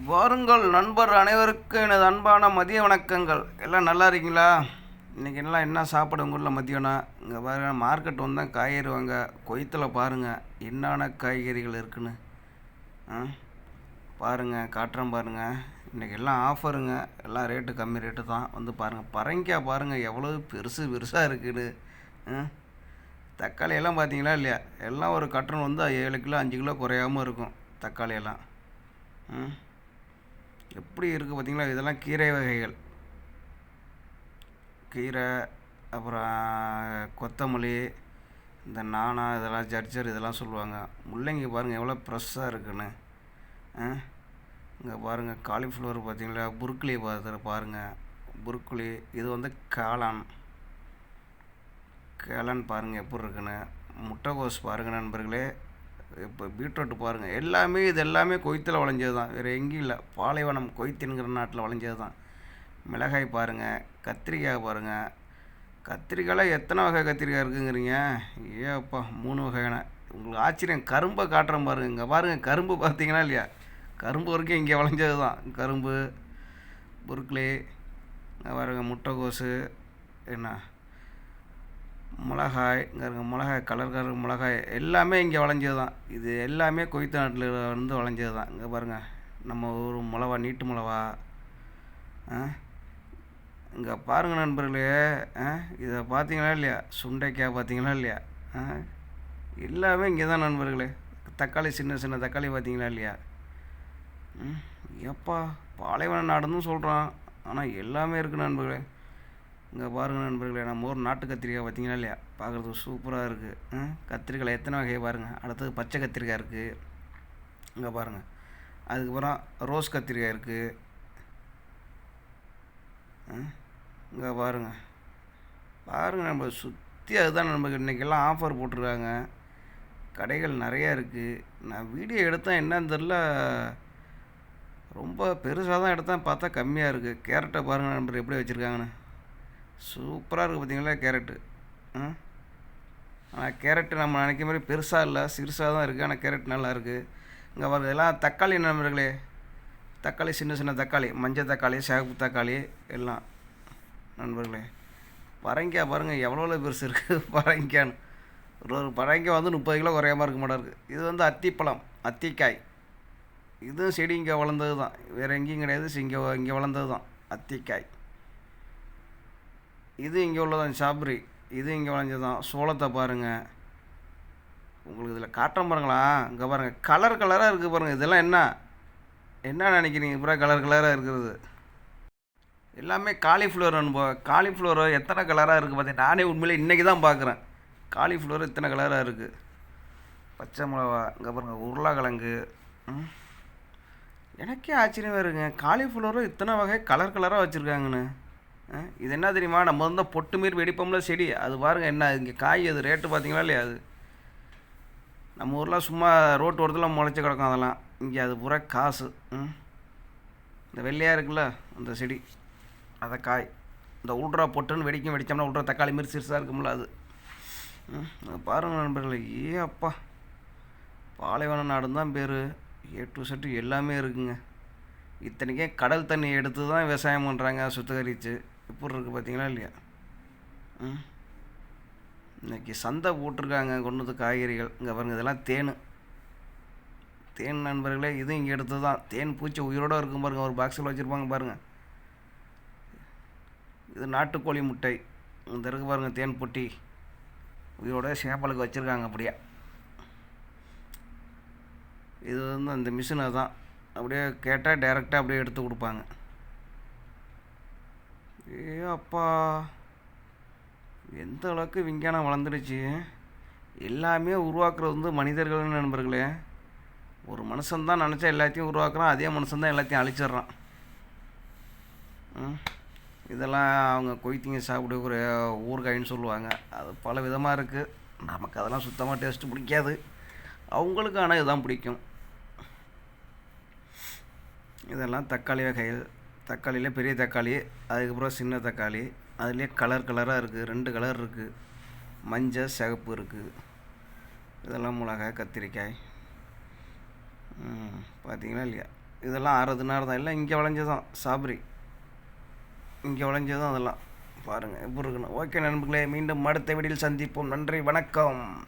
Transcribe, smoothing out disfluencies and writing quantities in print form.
வாருங்கள் நண்பர் அனைவருக்கும் எனது அன்பான மதிய வணக்கங்கள். எல்லாம் நல்லா இருக்கீங்களா? இன்றைக்கி எல்லாம் என்ன சாப்பாடு உங்கள் ஊரில் மதியானம்? இங்கே பாருங்க, மார்க்கெட் வந்தால் காய்கறி வாங்க. கொய்த்தில் பாருங்கள் என்னென்ன காய்கறிகள் இருக்குன்னு பாருங்கள், காட்டுறேன் பாருங்கள். இன்றைக்கி எல்லாம் ஆஃபருங்க, எல்லாம் ரேட்டு கம்மி ரேட்டு தான். வந்து பாருங்கள், பரங்கிக்காய் பாருங்கள் எவ்வளோ பெருசாக இருக்குது. தக்காளி எல்லாம் பார்த்தீங்களா இல்லையா? எல்லாம் ஒரு கட்டணம் வந்து 7 கிலோ 5 கிலோ குறையாமல் இருக்கும் தக்காளியெல்லாம். எப்படி இருக்குது பார்த்தீங்களா? இதெல்லாம் கீரை வகைகள். கீரை, அப்புறம் கொத்தமல்லி, இந்த நாணா, இதெல்லாம் ஜர்ஜர் இதெல்லாம் சொல்லுவாங்க. முள்ளங்கி பாருங்கள் எவ்வளோ ஃப்ரெஷ்ஷாக இருக்குன்னு. இங்கே பாருங்கள், காலிஃப்ளவர் பார்த்தீங்களா? புருக்குலி பாருங்கள், புருக்குலி. இது வந்து காளான் பாருங்கள் எப்படி இருக்குன்னு. முட்டைகோஸ் பாருங்கள் நண்பர்களே. இப்போ பீட்ரூட் பாருங்கள். இது எல்லாமே கொய்த்தில் விளைஞ்சது தான், வேறு எங்கேயும் இல்லை. பாலைவனம் கொய்த்துங்கிற நாட்டில் விளைஞ்சது தான். மிளகாய் பாருங்கள், கத்திரிக்காய் பாருங்கள். கத்திரிக்காயில் எத்தனை வகை கத்திரிக்காய் இருக்குங்கிறீங்க? ஏப்பா 3 வகையான. உங்களுக்கு ஆச்சரியம். கரும்பை காட்டுறேன் பாருங்கள். இங்கே பாருங்கள், கரும்பு பார்த்தீங்கன்னா இல்லையா? கரும்பு வரைக்கும் இங்கே விளைஞ்சது தான். கரும்பு, புருக்லி, இங்கே பாருங்கள் முட்டைகோஸு, என்ன மிளகாய், இங்கே இருக்க மிளகாய், கலர் மிளகாய் எல்லாமே இங்கே விளைஞ்சது தான். இது எல்லாமே கொய்த்து நாட்டில் வந்து விளைஞ்சது தான். இங்கே பாருங்கள், நம்ம ஊர் மிளவா, நீட்டு மிளவா. இங்கே பாருங்கள் நண்பர்களே, இதை பார்த்தீங்களா இல்லையா? சுண்டைக்காய் பார்த்தீங்களா இல்லையா? எல்லாமே இங்கே தான் நண்பர்களே. தக்காளி, சின்ன தக்காளி பார்த்தீங்களா இல்லையா? எப்பா பாலைவன நாடுன்னு சொல்கிறான், ஆனால் எல்லாமே இருக்குது நண்பர்களே. இங்கே பாருங்கள் நண்பர்களே, நம்ம ஊர் நாட்டு கத்திரிக்காய் பார்த்தீங்களா இல்லையா? பார்க்குறதுக்கு சூப்பராக இருக்குது. கத்திரிக்காய் எத்தனை வகையை பாருங்கள். அடுத்தது பச்சை கத்திரிக்காய் இருக்குது. இங்கே பாருங்கள், அதுக்கப்புறம் ரோஸ் கத்திரிக்காய் இருக்குது. இங்கே பாருங்கள் நம்ம சுற்றி அதுதான் நமக்கு இன்றைக்கெல்லாம் ஆஃபர் போட்டிருக்காங்க. கடைகள் நிறையா இருக்குது. நான் வீடியோ எடுத்தேன், என்னன்னு தெரில, ரொம்ப பெருசாக தான் எடுத்தேன், பார்த்தா கம்மியாக இருக்குது. கேரட்டை பாருங்கள் நண்பர் எப்படி வச்சுருக்காங்கன்னு. சூப்பராக இருக்குது பார்த்தீங்களா கேரட்டு. ஆனால் கேரட்டு நம்ம நினைக்கிற மாதிரி பெருசாக இல்லை, சிறுசாக தான் இருக்குது. ஆனால் கேரட் நல்லா இருக்குது. இங்கே பாருங்கள், எல்லாம் தக்காளி நண்பர்களே. தக்காளி, சின்ன தக்காளி, மஞ்சள் தக்காளி, சிவப்பு தக்காளி எல்லாம் நண்பர்களே. பரங்கிக்காய் பாருங்கள் எவ்வளோ பெருசு இருக்குது பரங்கிக்கான்னு. ஒரு பரங்கிக்காய் வந்து 30 கிலோ குறையாமல் இருக்க மாட்டாருக்கு. இது வந்து அத்திப்பழம், அத்திக்காய். இதுவும் செடி இங்கே வளர்ந்தது தான், வேறு எங்கேயும் கிடையாது. இங்கே வளர்ந்தது தான் அத்திக்காய். இது இங்கே உள்ளதான் சாப்ரி. இது இங்கே வளைஞ்சது தான். சோளத்தை பாருங்கள். உங்களுக்கு இதில் காட்டுறேன் பாருங்களா. இங்கே பாருங்கள், கலராக இருக்குது பாருங்கள். இதெல்லாம் என்ன நினைக்கிறீங்க? இப்போ கலராக இருக்கிறது எல்லாமே காலிஃப்ளவர் அனுபவம். காலிஃப்ளவர் எத்தனை கலராக இருக்குது பார்த்தீங்கன்னா, நானே உண்மையிலே இன்றைக்கி தான் பார்க்குறேன். காலிஃப்ளவர் இத்தனை கலராக இருக்குது. பச்சை மிளகா, இங்கே பாருங்கள் உருளைக்கிழங்கு. எனக்கே ஆச்சரியமாக இருக்குங்க, காலிஃப்ளவரும் இத்தனை வகை கலராக வச்சுருக்காங்கன்னு. இது என்ன தெரியுமா? நம்ம வந்து பொட்டு மாரி வெடிப்போம்ல செடி, அது பாருங்கள் என்ன இங்கே காய். அது ரேட்டு பார்த்தீங்களா இல்லையா? அது நம்ம ஊரில் சும்மா ரோட்டு ஓரத்தில் முளைச்சி கிடக்கும். அதெல்லாம் இங்கே அது பூரா காசு. இந்த வெள்ளையாக இருக்குல்ல அந்த செடி, அதை காய். இந்த உள்ட்ரா பொட்டுன்னு வெடிச்சோம்னா உள்ட்ரா தக்காளி மாரி சிறுசாக இருக்கும்ல அது. பாருங்கள் நண்பர்களே, அப்பா பாலைவன நாடுன்னு தான் பேர். A to Z எல்லாமே இருக்குங்க. இத்தனைக்கே கடல் தண்ணி எடுத்து தான் விவசாயம் பண்ணுறாங்க, சுத்திகரித்து. எப்படி இருக்குது பார்த்தீங்களா இல்லையா? இன்றைக்கி சந்தை போட்டிருக்காங்க கொண்டு வந்து காய்கறிகள். இங்கே பாருங்கள், இதெல்லாம் தேன் நண்பர்களே. இதுவும் இங்கே எடுத்து தான். தேன் பூச்சி உயிரோடு இருக்கும் பாருங்கள், ஒரு பாக்ஸில் வச்சுருப்பாங்க பாருங்கள். இது நாட்டுக்கோழி முட்டை. இந்த இருக்குது பாருங்கள், தேன் பொட்டி உயிரோட சேப்பலுக்கு வச்சுருக்காங்க அப்படியே. இது வந்து அந்த மிஷினை தான் அப்படியே கேட்டால் டைரெக்டாக அப்படியே எடுத்து கொடுப்பாங்க. அப்பா எந்த அளவுக்கு விஞ்ஞானம் வளர்ந்துடுச்சு. எல்லாமே உருவாக்குறது வந்து மனிதர்கள் நண்பர்களே. ஒரு மனுஷன்தான் நினச்சா எல்லாத்தையும் உருவாக்குறான், அதே மனுஷன்தான் எல்லாத்தையும் அழிச்சிட்றான். இதெல்லாம் அவங்க கொய்த்திங்க சாப்பிடக்கூடிய ஊறுகாயின்னு சொல்லுவாங்க. அது பல விதமாக இருக்குது. நமக்கு அதெல்லாம் சுத்தமாக டேஸ்ட்டு பிடிக்காது, அவங்களுக்கு ஆனால் இதுதான் பிடிக்கும். இதெல்லாம் தக்காளி வகைகள். தக்காளியில் பெரிய தக்காளி, அதுக்கப்புறம் சின்ன தக்காளி. அதுலேயே கலராக இருக்குது, 2 கலர் இருக்குது. மஞ்சள், சிகப்பு இருக்குது. இதெல்லாம் மிளகாய், கத்திரிக்காய். பார்த்தீங்களா இல்லையா? இதெல்லாம் அறுபது நார் தான், எல்லாம் இங்கே விளைஞ்சதான் சாபரி, இங்கே விளைஞ்சதும் அதெல்லாம் பாருங்கள் எப்படி இருக்குன்னு. ஓகே நண்பர்களே, மீண்டும் அடுத்த வீடியோவில் சந்திப்போம். நன்றி, வணக்கம்.